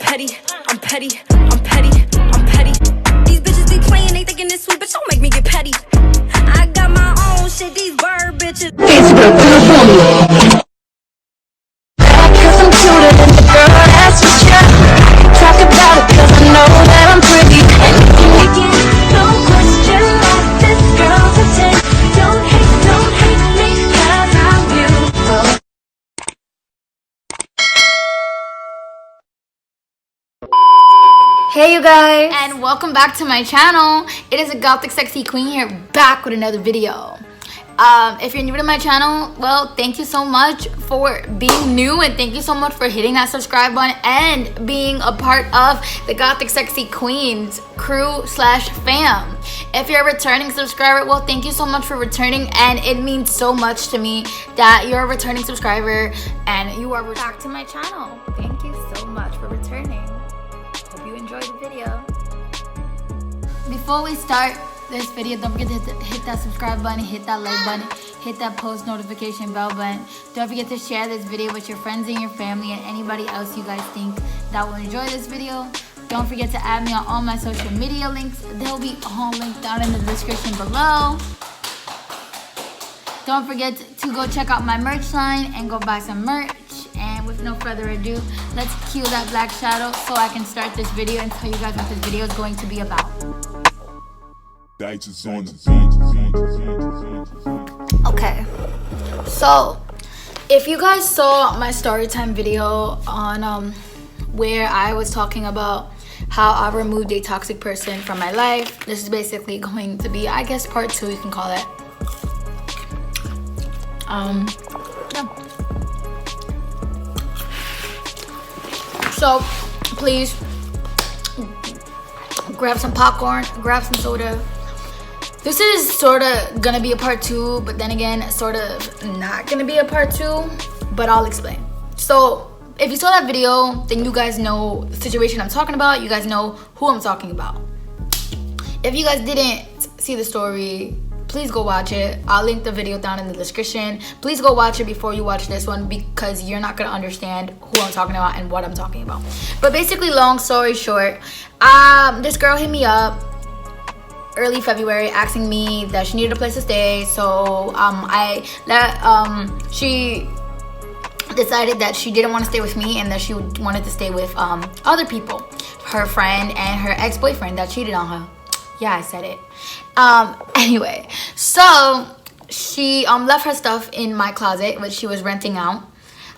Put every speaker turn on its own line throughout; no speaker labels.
petty, I'm petty, I'm petty, I'm petty. These bitches be playing, they thinking it's sweet, but don't make me get petty. I got my own shit, these bird bitches. Cause I'm cuter than the girl, that's for sure. Talk about it cause I know that I'm pretty. And if you begin, no question what this girl's a 10. Don't hate me cause I'm beautiful.
Hey you guys, and welcome back to my channel. It is a Gothic Sexy Queen here, back with another video. If you're new to my channel, well, thank you so much for being new, and thank you so much for hitting that subscribe button and being a part of the Gothic Sexy Queens crew slash fam. If you're a returning subscriber, well, thank you so much for returning, and it means so much to me that you're a returning subscriber and you are back to my channel. Thank you so much for returning. Hope you enjoyed the video. Before we start this video, don't forget to hit that subscribe button, hit that like button, hit that post notification bell button. Don't forget to share this video with your friends and your family and anybody else you guys think that will enjoy this video. Don't forget to add me on all my social media links. They'll be all linked down in the description below. Don't forget to go check out my merch line and go buy some merch. And with no further ado, let's cue that black shadow so I can start this video and tell you guys what this video is going to be about. Okay, so if you guys saw my story time video on where I was talking about how I removed a toxic person from my life, this is basically going to be, I guess, part 2, you can call it. Yeah. So please grab some popcorn, grab some soda. This is sort of gonna be a part 2, but then again, sort of not gonna be a part 2, but I'll explain. So if you saw that video, then you guys know the situation I'm talking about. You guys know who I'm talking about. If you guys didn't see the story, please go watch it. I'll link the video down in the description. Please go watch it before you watch this one, because you're not gonna understand who I'm talking about and what I'm talking about. But basically, long story short, this girl hit me up early February asking me that she needed a place to stay. So she decided that she didn't want to stay with me and that she wanted to stay with other people, her friend and her ex-boyfriend that cheated on her. Yeah, I said it. Anyway, so she left her stuff in my closet, which she was renting out.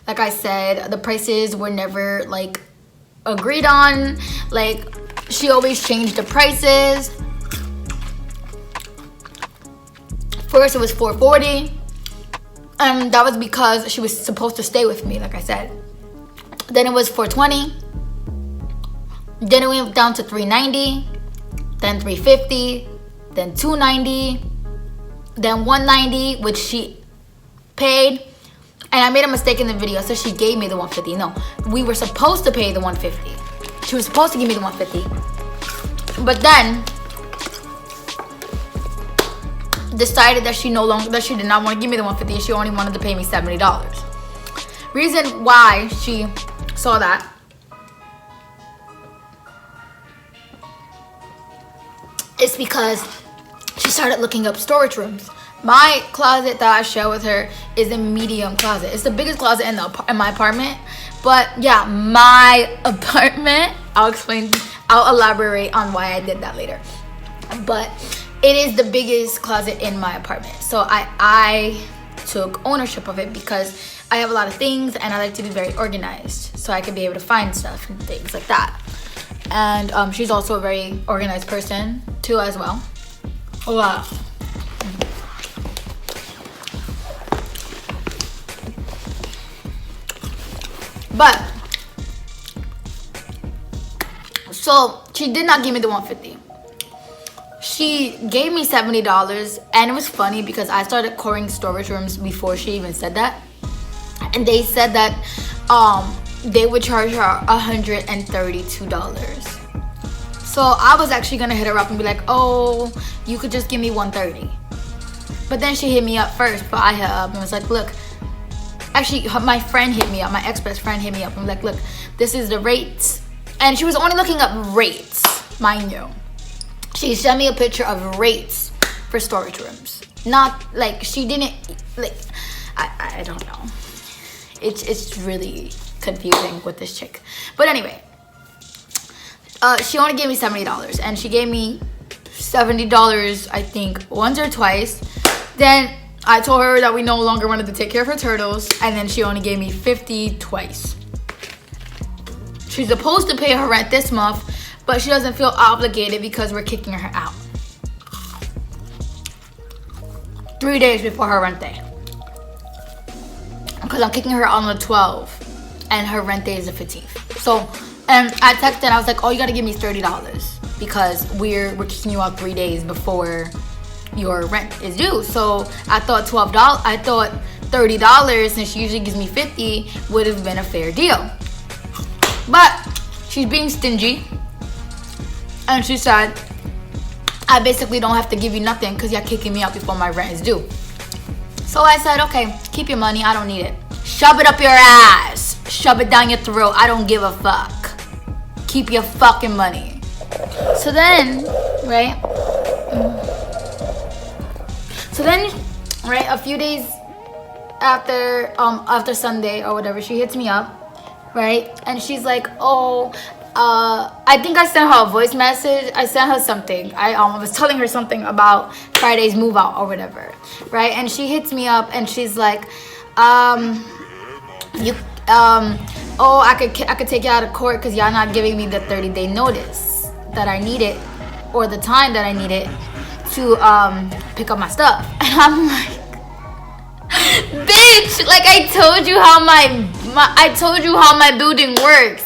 Like I said, the prices were never like agreed on. Like, she always changed the prices. First it was $440, and that was because she was supposed to stay with me, like I said. Then it was $420. Then it went down to $390. Then $350, then $290, then $190, which she paid. And I made a mistake in the video, so she gave me the $150. No, we were supposed to pay the $150. She was supposed to give me the $150. But then decided that she did not want to give me the $150. She only wanted to pay me $70. Reason why she saw that it's because she started looking up storage rooms. My closet that I share with her is a medium closet. It's the biggest closet in my apartment. But yeah, my apartment, I'll elaborate on why I did that later. But it is the biggest closet in my apartment. So I took ownership of it because I have a lot of things and I like to be very organized, so I can be able to find stuff and things like that. And she's also a very organized person too as well. Wow. But so she did not give me the $150. She gave me $70, and it was funny because I started calling storage rooms before she even said that, and they said that they would charge her $132. So I was actually gonna hit her up and be like, oh, you could just give me $130. But then she hit me up first, but I hit her up and was like, look, actually my friend hit me up, my ex-best friend hit me up and was like, look, this is the rates And she was only looking up rates, mind you. She sent me a picture of rates for storage rooms. Not like she didn't like. I don't know. It's really confusing with this chick. But anyway, she only gave me $70, and she gave me $70, I think, once or twice. Then I told her that we no longer wanted to take care of her turtles, and then she only gave me $50 twice. She's supposed to pay her rent this month, but she doesn't feel obligated because we're kicking her out 3 days before her rent day. Because I'm kicking her out on the 12th, and her rent day is the 15th. So, and I texted, I was like, oh, you gotta give me $30 because we're kicking you out 3 days before your rent is due. So I thought $30, since she usually gives me $50, would have been a fair deal. But she's being stingy, and she said, I basically don't have to give you nothing because you're kicking me out before my rent is due. So I said, okay, keep your money, I don't need it. Shove it up your ass. Shove it down your throat, I don't give a fuck. Keep your fucking money. So then, right? A few days after Sunday or whatever, she hits me up. Right? And she's like, oh, I think I sent her a voice message. I sent her something. I was telling her something about Friday's move out or whatever. Right? And she hits me up and she's like, I could take you out of court because y'all not giving me the 30-day notice that I needed, or the time that I needed to pick up my stuff. And I'm like, bitch, like I told you how my building works.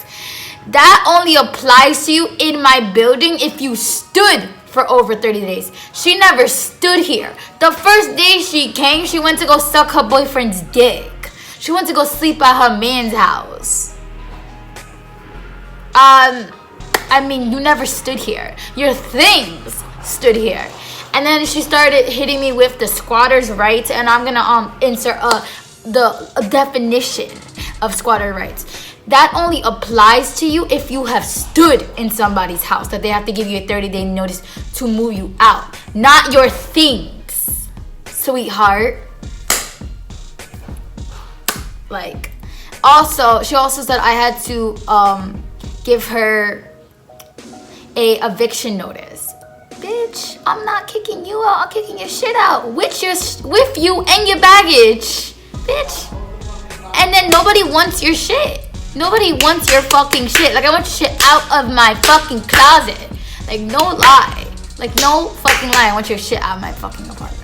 That only applies to you in my building if you stood for over 30 days. She never stood here. The first day she came, she went to go suck her boyfriend's dick. She went to go sleep at her man's house. I mean, you never stood here. Your things stood here. And then she started hitting me with the squatter's rights, and I'm gonna insert the definition of squatter rights. That only applies to you if you have stood in somebody's house, that they have to give you a 30-day notice to move you out, not your things, sweetheart. Like, she also said I had to give her a eviction notice. Bitch, I'm not kicking you out. I'm kicking your shit out with you and your baggage, bitch. And then nobody wants your shit. Nobody wants your fucking shit. Like, I want your shit out of my fucking closet. Like, no lie. Like, no fucking lie. I want your shit out of my fucking apartment.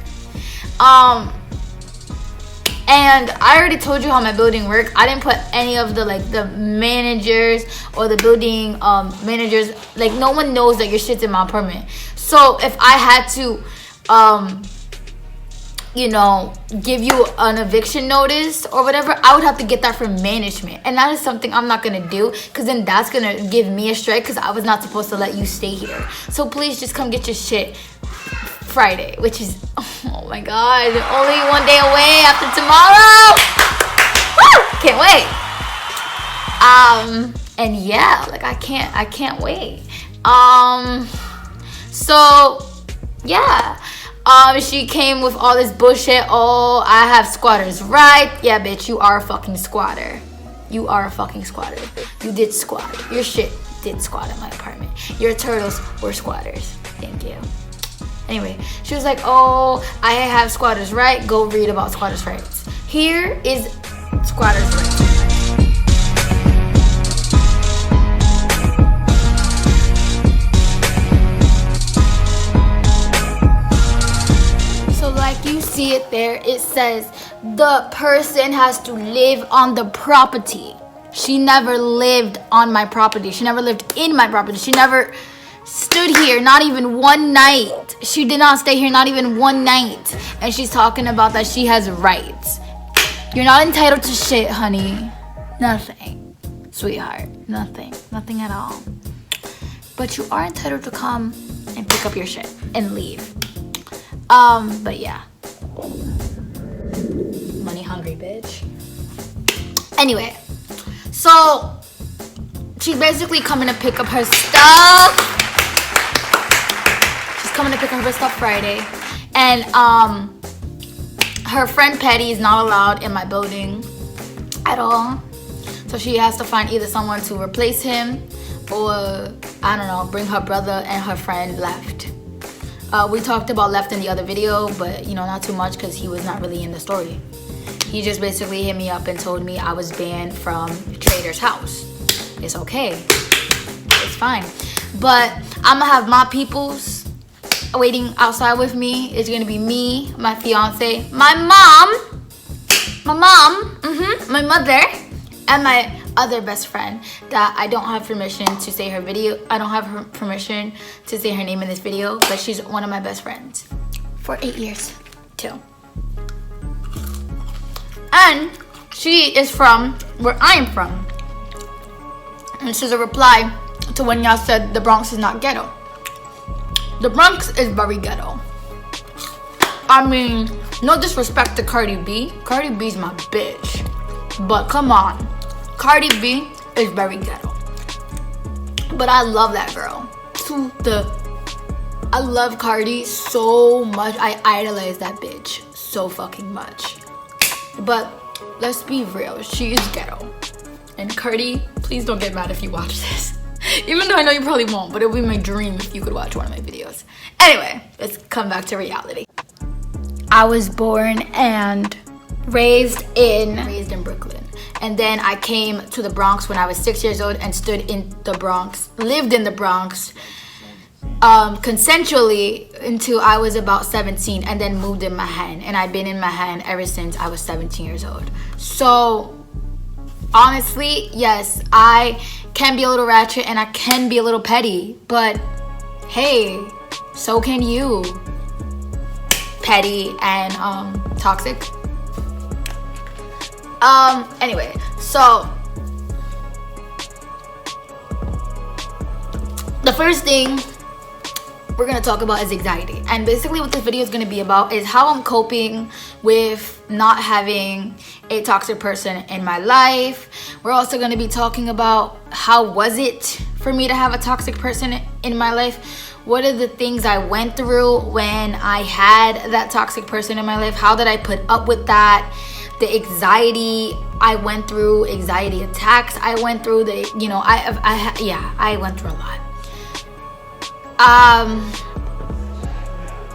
And I already told you how my building works. I didn't put any of the managers or the building managers. Like, no one knows that your shit's in my apartment. So if I had to, give you an eviction notice or whatever, I would have to get that from management. And that is something I'm not going to do, because then that's going to give me a strike, because I was not supposed to let you stay here. So please just come get your shit Friday, which is, oh my God, only one day away after tomorrow. Woo! Can't wait. And yeah, like I can't wait. So yeah. She came with all this bullshit. Oh, I have squatters' right. Yeah, bitch, you are a fucking squatter. You are a fucking squatter. You did squat. Your shit did squat in my apartment. Your turtles were squatters. Thank you. Anyway, she was like, oh, I have squatters' right. Go read about squatters' rights. Here is squatters' rights. You see it there, it says the person has to live on the property. She never lived on my property. She never lived in my property. She never stood here, not even one night. She did not stay here, not even one night. And she's talking about that she has rights. You're not entitled to shit, honey. Nothing, sweetheart. Nothing at all. But you are entitled to come and pick up your shit and leave. But yeah. Money hungry, bitch. Anyway, so she's basically coming to pick up her stuff. She's coming to pick up her stuff Friday. And her friend Petty is not allowed in my building at all. So she has to find either someone to replace him or, I don't know, bring her brother and her friend Left. We talked about Left in the other video, but you know, not too much because he was not really in the story. He just basically hit me up and told me I was banned from Trader's house. It's okay. It's fine. But I'm gonna have my peoples waiting outside with me. It's gonna be me, my fiance, my mom, my mother, and my other best friend that I don't have permission to say her video. I don't have her permission to say her name in this video, but she's one of my best friends for 8 years too. And she is from where I am from. And this is a reply to when y'all said the Bronx is not ghetto. The Bronx is very ghetto. I mean, no disrespect to Cardi B. Cardi B's my bitch. But come on. Cardi B is very ghetto. But I love that girl. I love Cardi so much. I idolize that bitch so fucking much. But let's be real, she is ghetto. And Cardi, please don't get mad if you watch this. Even though I know you probably won't, but it would be my dream if you could watch one of my videos. Anyway, let's come back to reality. I was born and raised in Brooklyn. And then I came to the Bronx when I was 6 years old and stood in the Bronx, lived in the Bronx, consensually until I was about 17, and then moved in Manhattan. And I've been in Manhattan ever since I was 17 years old. So honestly, yes, I can be a little ratchet and I can be a little petty, but hey, so can you. Petty and toxic. Anyway, so the first thing we're gonna talk about is anxiety. And basically what this video is gonna be about is how I'm coping with not having a toxic person in my life. We're also gonna be talking about how was it for me to have a toxic person in my life. What are the things I went through when I had that toxic person in my life? How did I put up with that? The anxiety I went through, anxiety attacks I went through, I went through a lot.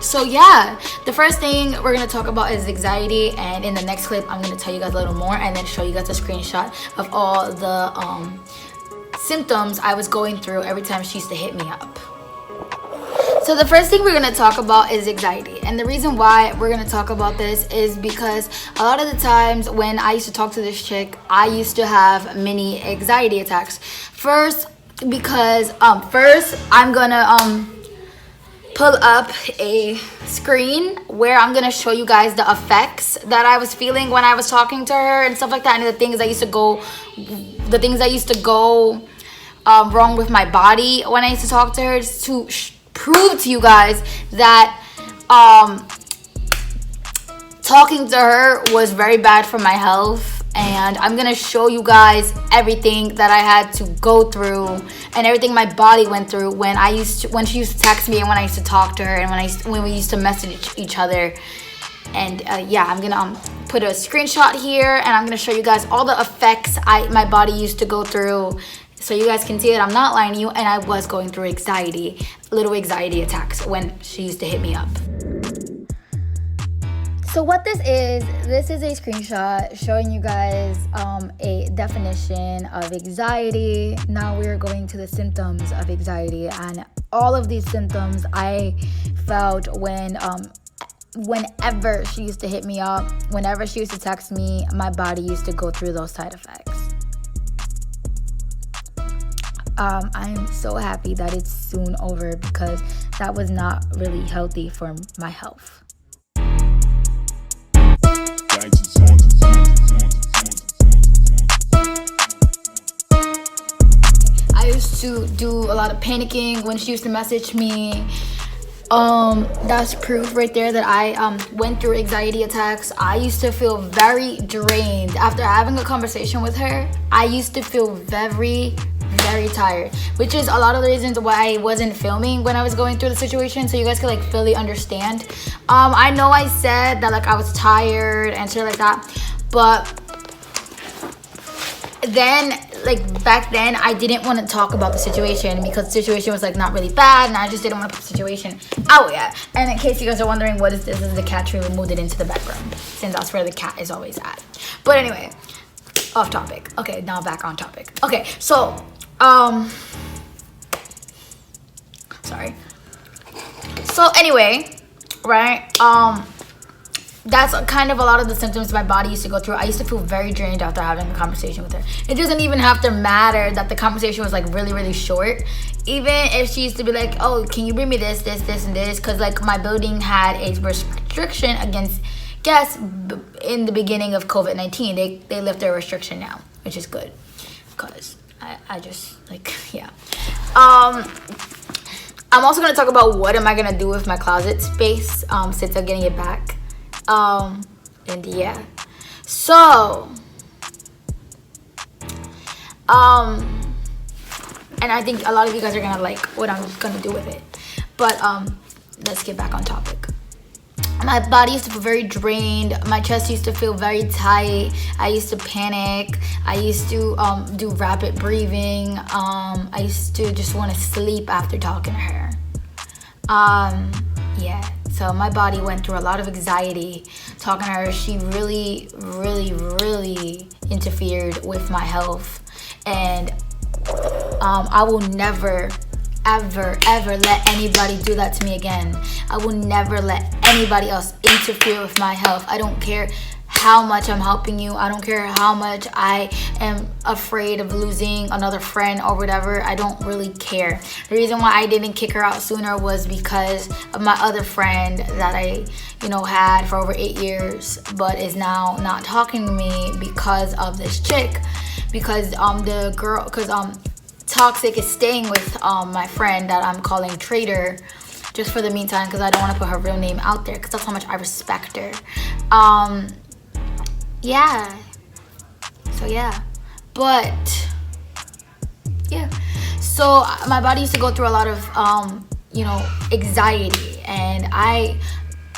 So yeah, the first thing we're gonna talk about is anxiety, and in the next clip I'm gonna tell you guys a little more and then show you guys a screenshot of all the symptoms I was going through every time she used to hit me up. So the first thing we're going to talk about is anxiety. And the reason why we're going to talk about this is because a lot of the times when I used to talk to this chick, I used to have mini anxiety attacks. First, because first I'm going to pull up a screen where I'm going to show you guys the effects that I was feeling when I was talking to her and stuff like that, and the things that used to go wrong with my body when I used to talk to her, just to prove to you guys that talking to her was very bad for my health. And I'm gonna show you guys everything that I had to go through and everything my body went through when she used to text me and when I used to talk to her and when we used to message each other. And yeah, I'm gonna put a screenshot here and I'm gonna show you guys all the effects my body used to go through, so you guys can see that I'm not lying to you, and I was going through little anxiety attacks when she used to hit me up. So what this is a screenshot showing you guys a definition of anxiety. Now we're going to the symptoms of anxiety, and all of these symptoms I felt whenever she used to hit me up, whenever she used to text me, my body used to go through those side effects. I'm so happy that it's soon over because that was not really healthy for my health. I used to do a lot of panicking when she used to message me. That's proof right there that I went through anxiety attacks. I used to feel very drained after having a conversation with her. I used to feel very very tired, which is a lot of the reasons why I wasn't filming when I was going through the situation, so you guys could like fully understand. I know I said that like I was tired and shit like that, but then like back then I didn't want to talk about the situation because the situation was like not really bad, and I just didn't want to put the situation out yet. And in case you guys are wondering what is this, is the cat tree. We moved it into the bedroom since that's where the cat is always at. But anyway, off topic. Okay, now back on topic. Okay, so sorry. So anyway, right, that's kind of a lot of the symptoms my body used to go through. I used to feel very drained after having a conversation with her. It doesn't even have to matter that the conversation was like really, really short. Even if she used to be like, oh, can you bring me this, this, this, and this? Because like my building had a restriction against guests in the beginning of COVID-19. They lifted a restriction now, which is good. Because I just like, yeah. I'm also going to talk about what am I going to do with my closet space since I'm getting it back. And yeah, so and I think a lot of you guys are gonna like what I'm gonna do with it, but let's get back on topic. My body used to feel very drained. My chest used to feel very tight. I used to panic. I used to do rapid breathing. I used to just want to sleep after talking to her. Yeah. So my body went through a lot of anxiety talking to her. She really, really, really interfered with my health. And I will never, ever, ever let anybody do that to me again. I will never let anybody else interfere with my health. I don't care how much I'm helping you. I don't care how much I am afraid of losing another friend or whatever. I don't really care. The reason why I didn't kick her out sooner was because of my other friend that I, had for over 8 years, but is now not talking to me because of this chick. Because Toxic is staying with my friend that I'm calling Traitor, just for the meantime, because I don't want to put her real name out there because that's how much I respect her. Yeah. So yeah. But yeah. So my body used to go through a lot of anxiety, and I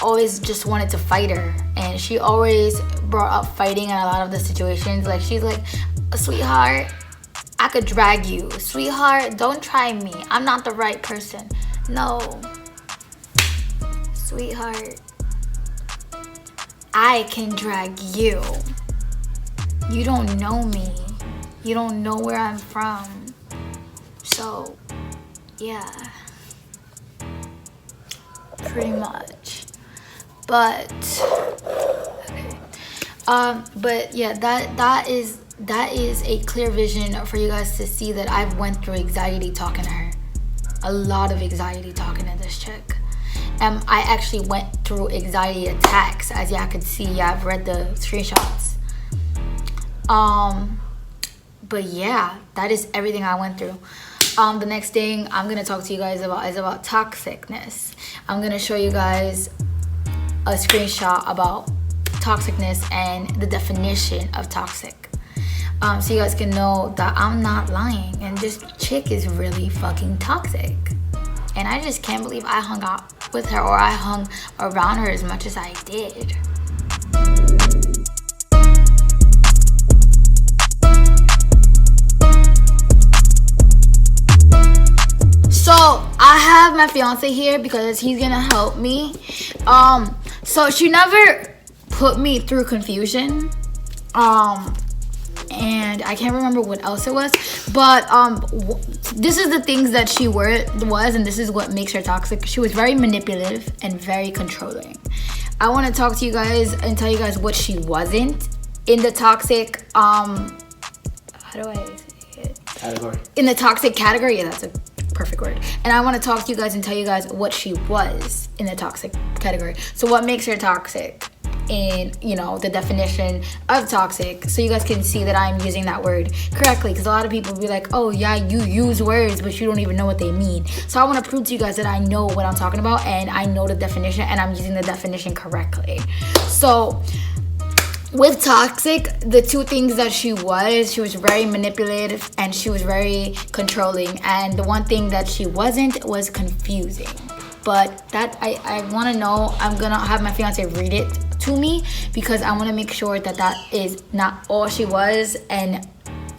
always just wanted to fight her, and she always brought up fighting in a lot of the situations. Like she's like, sweetheart, I could drag you. Sweetheart, don't try me. I'm not the right person. No. Sweetheart, I can drag you. You don't know me. You don't know where I'm from. So, yeah. Pretty much. But, okay. But yeah, that is a clear vision for you guys to see that I've went through anxiety talking to her. A lot of anxiety talking to this chick. I actually went through anxiety attacks, as y'all could see. Yeah, I've read the screenshots. But yeah, that is everything I went through. The next thing I'm gonna talk to you guys about is about toxicness. I'm gonna show you guys a screenshot about toxicness and the definition of toxic. So you guys can know that I'm not lying, and this chick is really fucking toxic. And I just can't believe I hung out with her, or I hung around her as much as I did. So I have my fiance here because he's gonna help me. So she never put me through confusion. And I can't remember what else it was, but this is the things that she was, and this is what makes her toxic. She was very manipulative and very controlling. I want to talk to you guys and tell you guys what she wasn't in the toxic how do I say it? Category. In the toxic category. Yeah, that's a perfect word. And I want to talk to you guys and tell you guys what she was in the toxic category. So what makes her toxic in, the definition of toxic, so you guys can see that I'm using that word correctly, because a lot of people be like, oh yeah, you use words but you don't even know what they mean. So I want to prove to you guys that I know what I'm talking about, and I know the definition, and I'm using the definition correctly. So with toxic, the two things that she was very manipulative and she was very controlling, and the one thing that she wasn't was confusing. But that I want to know. I'm gonna have my fiance read it to me because I want to make sure that that is not all she was, and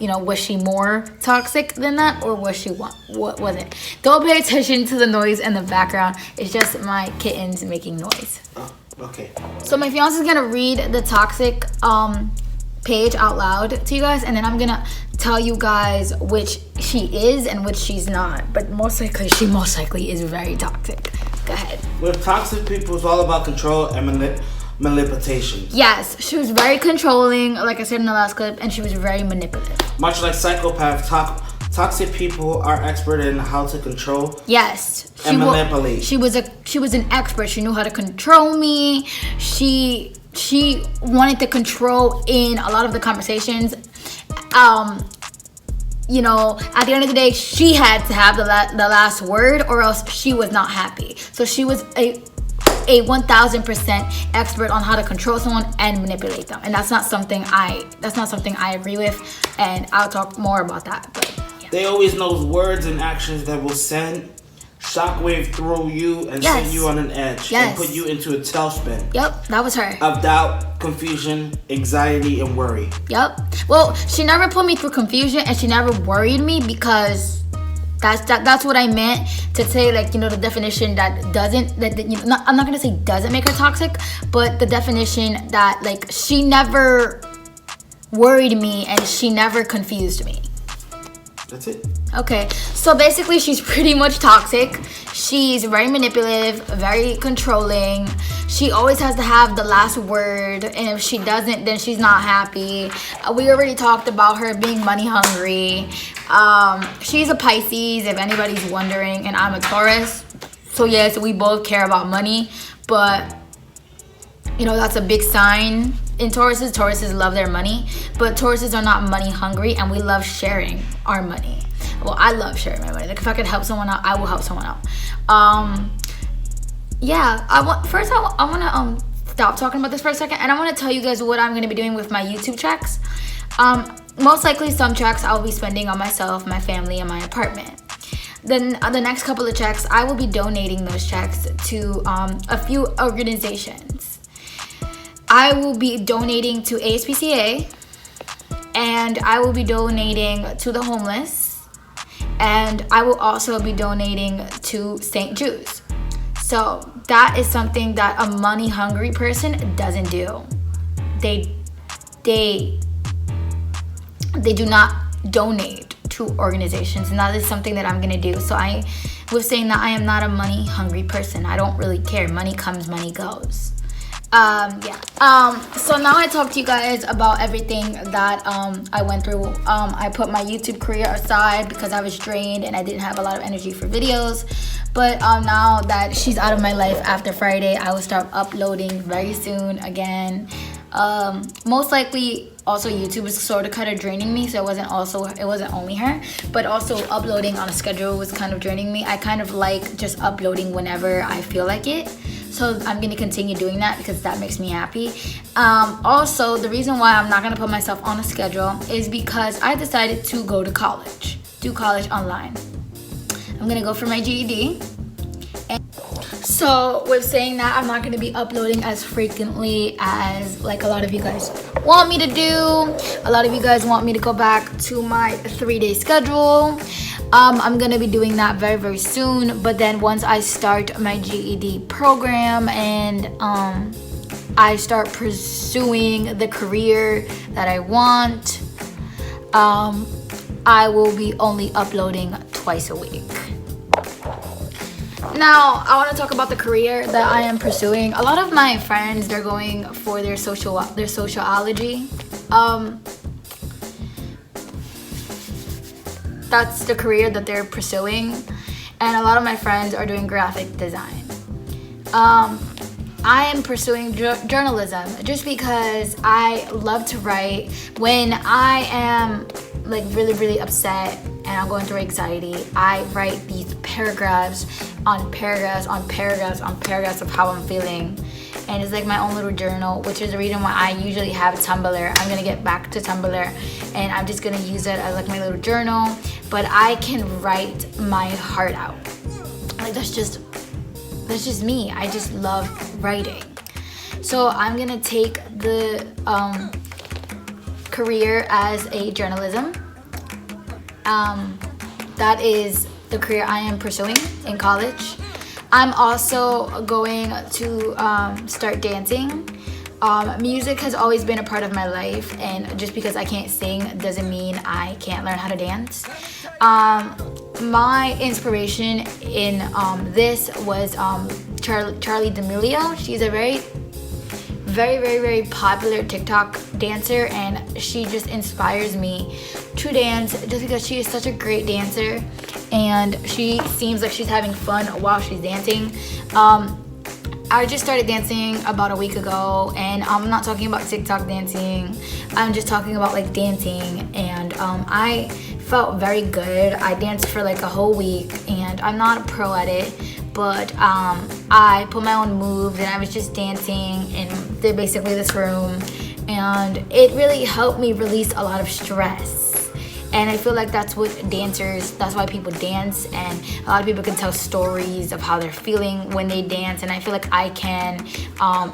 you know, was she more toxic than that, or was she what wasn't? Don't pay attention to the noise in the background. It's just my kittens making noise.
Oh, okay.
So my fiance is gonna read the toxic page out loud to you guys, and then I'm gonna tell you guys which she is and which she's not. But she most likely is very toxic. Go ahead.
With toxic people, it's all about control and manipulation.
Yes, she was very controlling, like I said in the last clip, and she was very manipulative.
Much like psychopaths, toxic people are expert in how to control.
Yes,
and manipulate.
She was an expert. She knew how to control me. She wanted to control in a lot of the conversations. You know, at the end of the day, she had to have the last word, or else she was not happy. So she was a 1000% expert on how to control someone and manipulate them, and that's not something I agree with, and I'll talk more about that. But yeah.
They always know words and actions that will send shockwave through you and send you on an edge and put you into a tailspin.
Yep, that was her.
Of doubt, confusion, anxiety, and worry.
Yep. Well, she never put me through confusion, and she never worried me, because that's what I meant to say, like, you know, the definition that doesn't, I'm not gonna say doesn't make her toxic, but the definition that, like, she never worried me and she never confused me.
That's it.
Okay, so basically she's pretty much toxic. She's very manipulative, very controlling. She always has to have the last word, and if she doesn't, then she's not happy. We already talked about her being money hungry. She's a Pisces, if anybody's wondering, and I'm a Taurus. So yes, we both care about money, but you know, that's a big sign in Tauruses. Tauruses love their money, but Tauruses are not money hungry, and we love sharing our money. Well, I love sharing my money. Like, if I could help someone out, I will help someone out. Yeah, I want to stop talking about this for a second, and I want to tell you guys what I'm going to be doing with my YouTube checks. Most likely some checks I'll be spending on myself, my family, and my apartment. Then the next couple of checks, I will be donating those checks to a few organizations. I will be donating to ASPCA, and I will be donating to the homeless, and I will also be donating to St. Jude's. So that is something that a money hungry person doesn't do. They do not donate to organizations, and that is something that I'm gonna do. So I was saying that I am not a money hungry person. I don't really care. Money comes, money goes. So now I talked to you guys about everything that I went through. I put my YouTube career aside because I was drained and I didn't have a lot of energy for videos. But now that she's out of my life after Friday, I will start uploading very soon again. Most likely also YouTube is sort of kind of draining me, so it wasn't only her, but also uploading on a schedule was kind of draining me. I kind of like just uploading whenever I feel like it. So I'm going to continue doing that because that makes me happy. Also, the reason why I'm not going to put myself on a schedule is because I decided to go to college, do college online. I'm going to go for my GED. So with saying that, I'm not going to be uploading as frequently as like a lot of you guys want me to do. A lot of you guys want me to go back to my 3-day schedule. I'm going to be doing that very, very soon. But then once I start my GED program and I start pursuing the career that I want, I will be only uploading twice a week. Now, I want to talk about the career that I am pursuing. A lot of my friends, they're going for their sociology. That's the career that they're pursuing. And a lot of my friends are doing graphic design. I am pursuing journalism just because I love to write. When I am like really, really upset and I'm going through anxiety, I write these paragraphs on paragraphs on paragraphs on paragraphs of how I'm feeling. and it's like my own little journal, which is the reason why I usually have Tumblr. I'm gonna get back to Tumblr, and I'm just gonna use it as like my little journal. But I can write my heart out. Like that's just me. I just love writing. So I'm gonna take the career as a journalism. That is the career I am pursuing in college. I'm also going to start dancing. Music has always been a part of my life, and just because I can't sing doesn't mean I can't learn how to dance. My inspiration in this was Charli D'Amelio. She's a very popular TikTok dancer, and she just inspires me to dance just because she is such a great dancer, and she seems like she's having fun while she's dancing. I just started dancing about a week ago, and I'm not talking about TikTok dancing. I'm just talking about like dancing, and I felt very good. I danced for like a whole week, and I'm not a pro at it, but I put my own moves, and I was just dancing in basically this room, and it really helped me release a lot of stress. And I feel like that's why people dance, and a lot of people can tell stories of how they're feeling when they dance. And I feel like I can I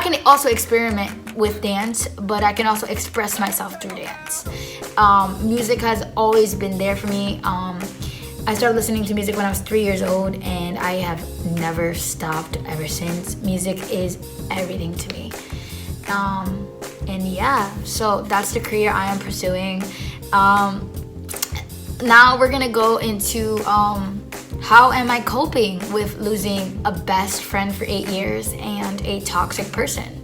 can also experiment with dance, but I can also express myself through dance. Music has always been there for me. I started listening to music when I was 3 years old, and I have never stopped ever since. Music is everything to me. And yeah, so that's the career I am pursuing. Now we're gonna go into how am I coping with losing a best friend for 8 years and a toxic person.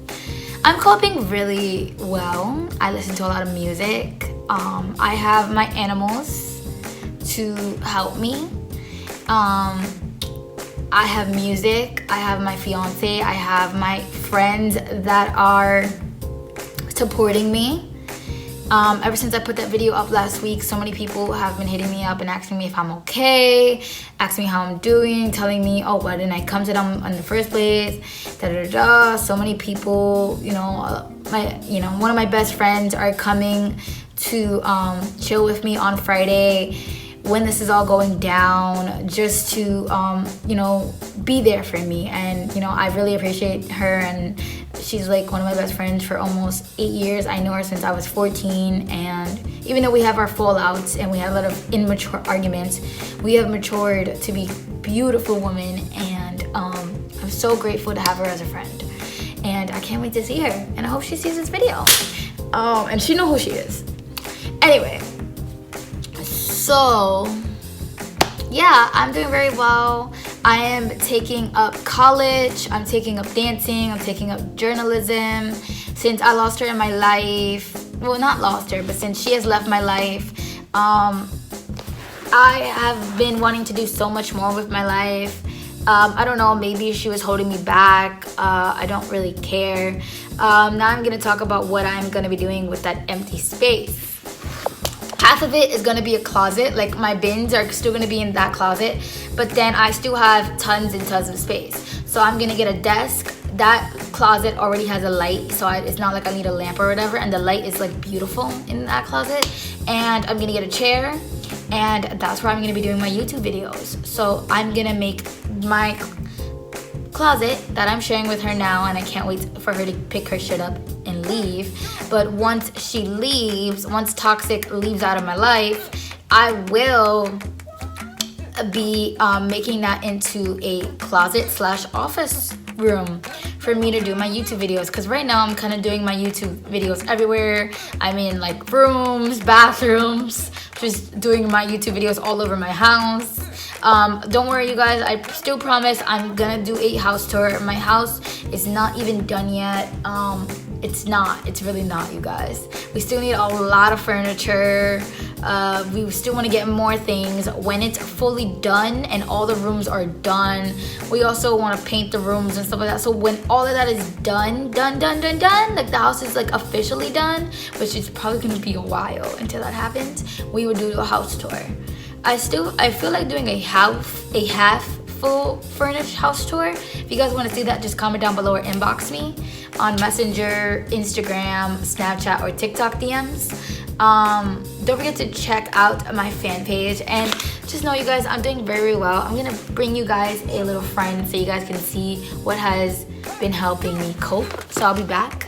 I'm coping really well. I listen to a lot of music. I have my animals to help me. I have music. I have my fiance. I have my friends that are supporting me. Ever since I put that video up last week, so many people have been hitting me up and asking me if I'm okay, asking me how I'm doing, telling me, oh, why didn't I come to them in the first place, So many people, one of my best friends are coming to chill with me on Friday when this is all going down, just to be there for me. And I really appreciate her, and she's like one of my best friends for almost 8 years. I know her since I was 14, and even though we have our fallouts and we have a lot of immature arguments, we have matured to be beautiful women, and I'm so grateful to have her as a friend. And I can't wait to see her, and I hope she sees this video. And she knows who she is. Anyway, so yeah, I'm doing very well. I am taking up college, I'm taking up dancing, I'm taking up journalism. Since I lost her in my life, well, not lost her, but since she has left my life, I have been wanting to do so much more with my life. I don't know, maybe she was holding me back. I don't really care. Now I'm gonna talk about what I'm gonna be doing with that empty space. Half of it is gonna be a closet, like my bins are still gonna be in that closet, but then I still have tons and tons of space. So I'm gonna get a desk. That closet already has a light, so it's not like I need a lamp or whatever, and the light is like beautiful in that closet. And I'm gonna get a chair, and that's where I'm gonna be doing my YouTube videos. So I'm gonna make my closet that I'm sharing with her now, and I can't wait for her to pick her shit up and leave. But once she leaves, once Toxic leaves out of my life, I will be making that into a closet / office room for me to do my YouTube videos, because right now I'm kind of doing my YouTube videos everywhere. I'm in like rooms, bathrooms, just doing my YouTube videos all over my house. Don't worry, you guys, I still promise I'm gonna do a house tour. My house is not even done yet. It's really not, you guys. We still need a lot of furniture. We still want to get more things. When it's fully done and all the rooms are done, we also want to paint the rooms and stuff like that. So when all of that is done, like the house is like officially done, which is probably gonna be a while until that happens, we would do a house tour. I feel like doing a half full furnished house tour. If you guys want to see that, just comment down below or inbox me on Messenger, Instagram, Snapchat, or TikTok DMs. Don't forget to check out my fan page, and just know, you guys, I'm doing very well. I'm gonna bring you guys a little friend so you guys can see what has been helping me cope. So I'll be back.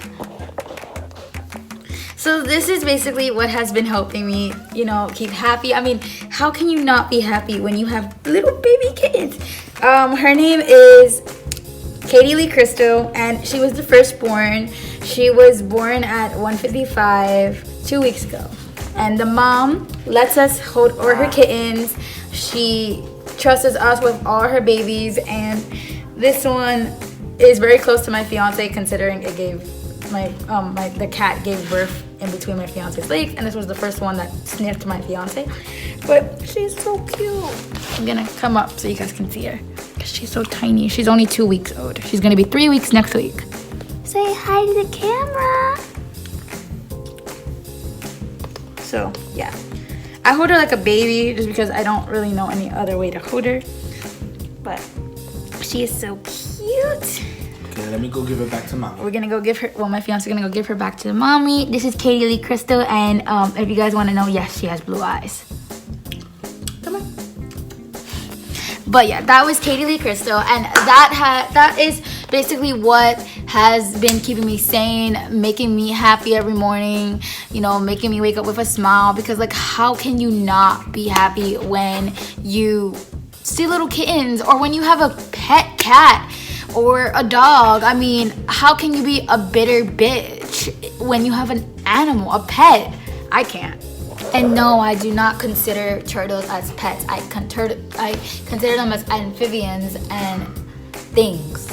So this is basically what has been helping me, you know, keep happy. I mean, how can you not be happy when you have little baby kids? Her name is Katie Lee Crystal, and she was the firstborn. She was born at 1:55 2 weeks ago. And the mom lets us hold all her kittens. She trusts us with all her babies, and this one is very close to my fiance, considering it gave the cat gave birth in between my fiance's legs, and this was the first one that sniffed my fiance. But she's so cute. I'm gonna come up so you guys can see her, because she's so tiny. She's only 2 weeks old. She's gonna be 3 weeks next week. Say hi to the camera. So yeah, I hold her like a baby just because I don't really know any other way to hold her, but she is so cute.
Okay, let me go give her back to mommy.
We're gonna go give her, well, my fiance is gonna go give her back to the mommy. This is Katie Lee Crystal, and if you guys want to know, yes, she has blue eyes. Come on. But yeah, that was Katie Lee Crystal, and that is basically what has been keeping me sane, making me happy every morning, you know, making me wake up with a smile, because like, how can you not be happy when you see little kittens, or when you have a pet cat or a dog? I mean, how can you be a bitter bitch when you have an animal, a pet? I can't. And no, I do not consider turtles as pets. I consider them as amphibians and things.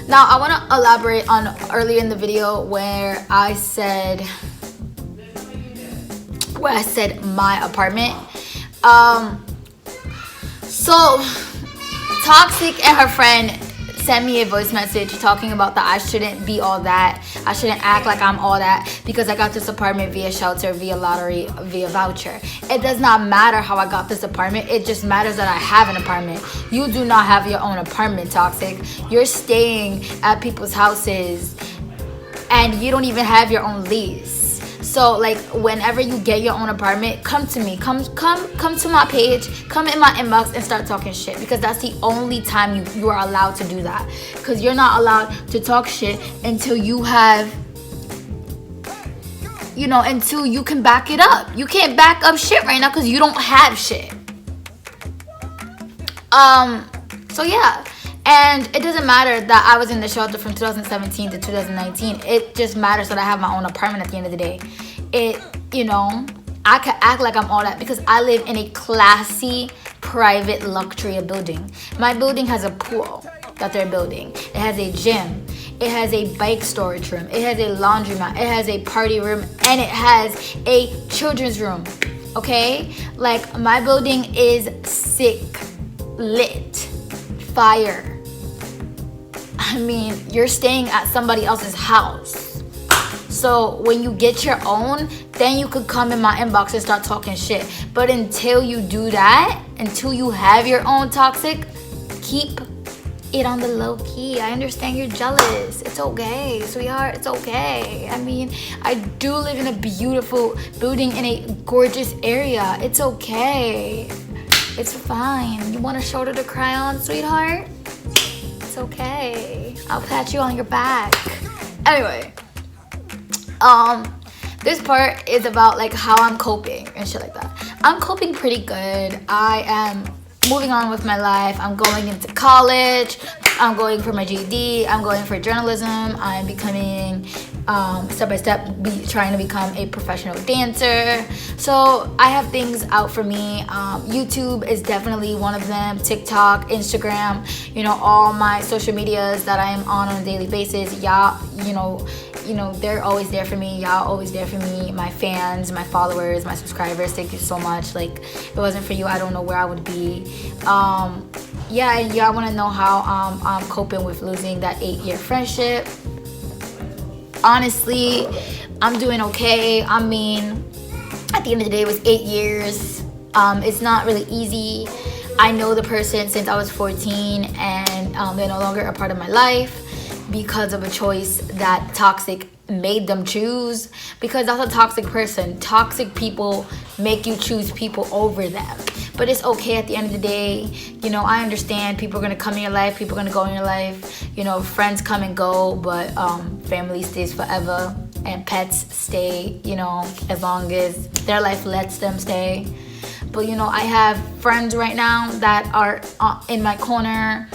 Now I want to elaborate on earlier in the video where I said my apartment. So Toxic and her friend sent me a voice message talking about that I shouldn't be all that. I shouldn't act like I'm all that because I got this apartment via shelter, via lottery, via voucher. It does not matter how I got this apartment. It just matters that I have an apartment. You do not have your own apartment, Toxic. You're staying at people's houses and you don't even have your own lease. So like, whenever you get your own apartment, come to me, come to my page, come in my inbox and start talking shit, because that's the only time you are allowed to do that. Because you're not allowed to talk shit until you have, you know, until you can back it up. You can't back up shit right now because you don't have shit. So yeah. And it doesn't matter that I was in the shelter from 2017 to 2019. It just matters that I have my own apartment at the end of the day. You know, I could act like I'm all that because I live in a classy, private, luxury building. My building has a pool that they're building. It has a gym. It has a bike storage room. It has a laundromat. It has a party room. And it has a children's room. Okay? Like, my building is sick, lit, fire. I mean, you're staying at somebody else's house. So when you get your own, then you could come in my inbox and start talking shit. But until you do that, until you have your own, Toxic, keep it on the low key. I understand you're jealous. It's okay, sweetheart. It's okay. I mean, I do live in a beautiful building in a gorgeous area. It's okay. It's fine. You want a shoulder to cry on, sweetheart? It's okay. I'll pat you on your back. Anyway, this part is about like how I'm coping and shit like that. I'm coping pretty good. I am moving on with my life. I'm going into college. I'm going for my GED. I'm going for journalism. I'm becoming step by step trying to become a professional dancer. So I have things out for me. YouTube is definitely one of them. TikTok, Instagram, you know, all my social medias that I am on a daily basis. Y'all, you know, they're always there for me. Y'all always there for me. My fans, my followers, my subscribers, thank you so much. Like, if it wasn't for you, I don't know where I would be. Yeah, and y'all want to know how I'm coping with losing that 8-year friendship. honestly, I'm doing okay. I mean, at the end of the day, it was 8 years. It's not really easy. I know the person since I was 14, and they're no longer a part of my life because of a choice that toxic made them choose. Because that's a toxic person. Toxic people make you choose people over them. But it's okay at the end of the day. You know, I understand people are going to come in your life, people are going to go in your life. You know, friends come and go, but family stays forever. And pets stay, you know, as long as their life lets them stay. But, you know, I have friends right now that are in my corner.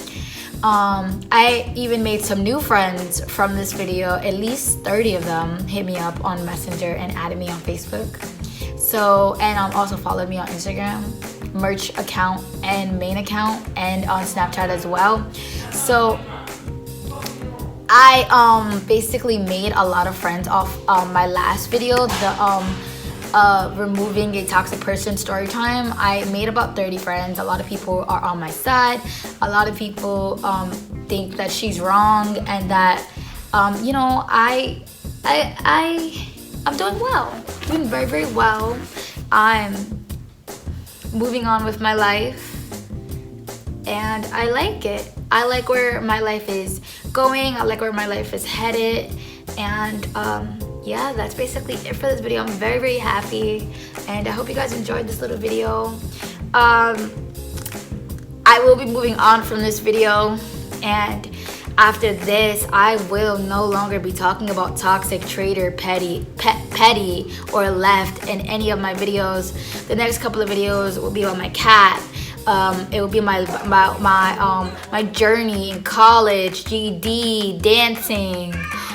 I even made some new friends from this video. At least 30 of them hit me up on Messenger and added me on Facebook. So, and also followed me on Instagram, merch account and main account, and on Snapchat as well. So I basically made a lot of friends off my last video, the removing a toxic person story time. I made about 30 friends. A lot of people are on my side. A lot of people think that she's wrong, and that you know, I'm doing well, doing very, very well. I'm moving on with my life, and I like it. I like where my life is going. I like where my life is headed. And yeah, that's basically it for this video. I'm very, very happy, and I hope you guys enjoyed this little video. I will be moving on from this video, and after this I will no longer be talking about toxic, traitor, petty or left in any of my videos. The next couple of videos will be about my cat. It will be my journey in college, GED, dancing.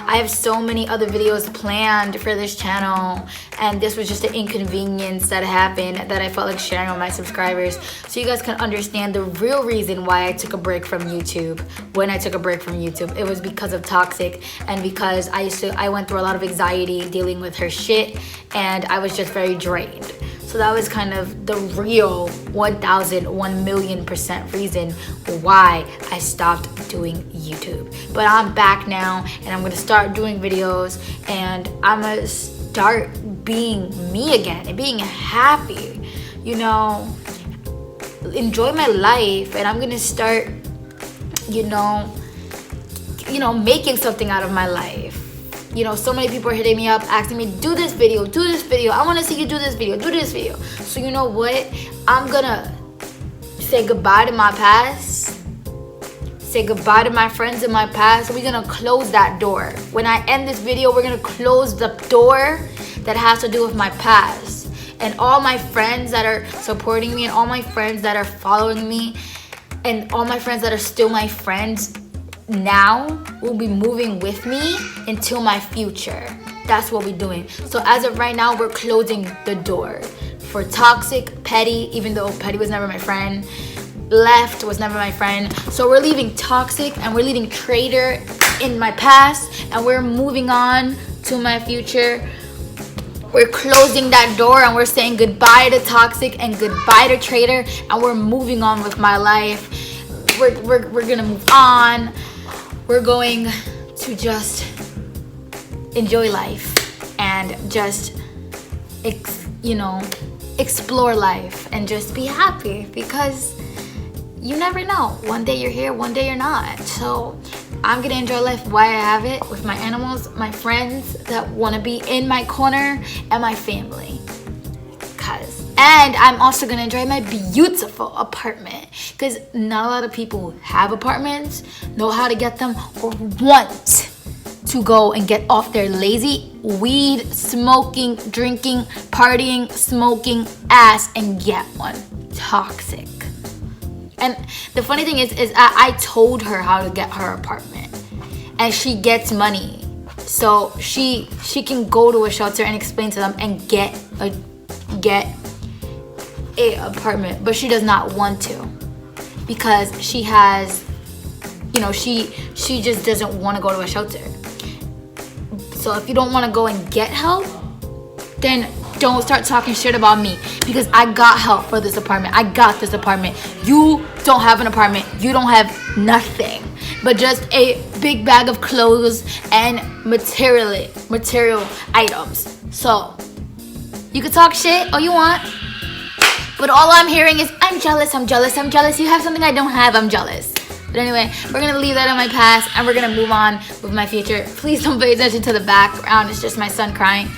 I have so many other videos planned for this channel, and this was just an inconvenience that happened that I felt like sharing with my subscribers, so you guys can understand the real reason why I took a break from YouTube. When I took a break from YouTube, it was because of toxic, and because I went through a lot of anxiety dealing with her shit, and I was just very drained. So that was kind of the real 1,000,000,000% reason why I stopped doing YouTube. But I'm back now, and I'm gonna start doing videos, and I'm gonna start being me again and being happy, you know, enjoy my life. And I'm gonna start, you know, making something out of my life. You know, so many people are hitting me up asking me, do this video, I want to see you do this video. So you know what, I'm gonna say goodbye to my past, say goodbye to my friends in my past. We're gonna close that door. When I end this video, we're gonna close the door that has to do with my past. And all my friends that are supporting me, and all my friends that are following me, and all my friends that are still my friends now will be moving with me into my future. That's what we're doing. So as of right now, we're closing the door for toxic, petty, even though petty was never my friend, left was never my friend. So we're leaving toxic and we're leaving traitor in my past, and we're moving on to my future. We're closing that door, and we're saying goodbye to toxic and goodbye to traitor, and we're moving on with my life. We're gonna move on. We're going to just enjoy life and just, you know, explore life and just be happy, because you never know. One day you're here, one day you're not. So I'm gonna enjoy life while I have it, with my animals, my friends that want to be in my corner, and my family. And I'm also gonna enjoy my beautiful apartment, because not a lot of people have apartments, know how to get them, or want to go and get off their lazy weed smoking, drinking, partying, smoking ass and get one. Toxic. And the funny thing is I told her how to get her apartment, and she gets money, so she can go to a shelter and explain to them and get a apartment, but she does not want to, because she has, you know, she just doesn't want to go to a shelter. So if you don't want to go and get help, then don't start talking shit about me, because I got help for this apartment. I got this apartment. You don't have an apartment. You don't have nothing. but just a big bag of clothes and material items. So you can talk shit all you want, but all I'm hearing is I'm jealous. You have something I don't have, I'm jealous. But anyway, we're gonna leave that in my past and we're gonna move on with my future. Please don't pay attention to the background, it's just my son crying.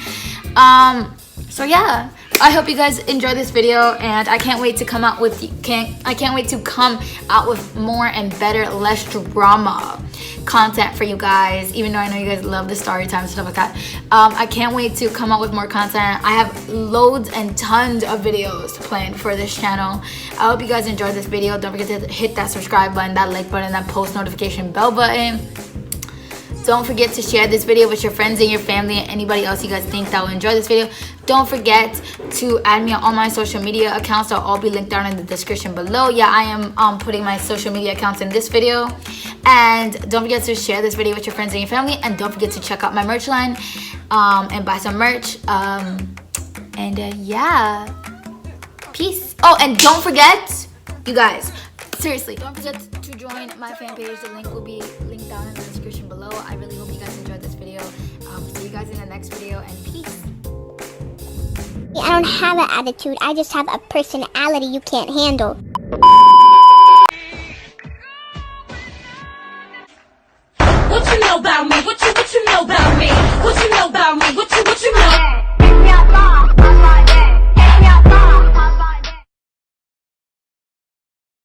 So yeah, I hope you guys enjoyed this video, and I can't wait to come out with more and better, less drama content for you guys, even though I know you guys love the story time and stuff like that. I can't wait to come out with more content. I have loads and tons of videos planned for this channel. I hope you guys enjoyed this video. Don't forget to hit that subscribe button, that like button, that post notification bell button. Don't forget to share this video with your friends and your family and anybody else you guys think that will enjoy this video. Don't forget to add me on all my social media accounts. They'll all be linked down in the description below. Yeah, I am putting my social media accounts in this video. And don't forget to share this video with your friends and your family. And don't forget to check out my merch line and buy some merch. Yeah, peace. Oh, and don't forget, you guys, seriously, don't forget to join my fan page. The link will be linked down in the description below. I really hope you guys enjoyed this video. See you guys in the next video, and peace.
I don't have an attitude. I just have a personality you can't handle.
What you know about me? What you know about me? What you know about me? What you know?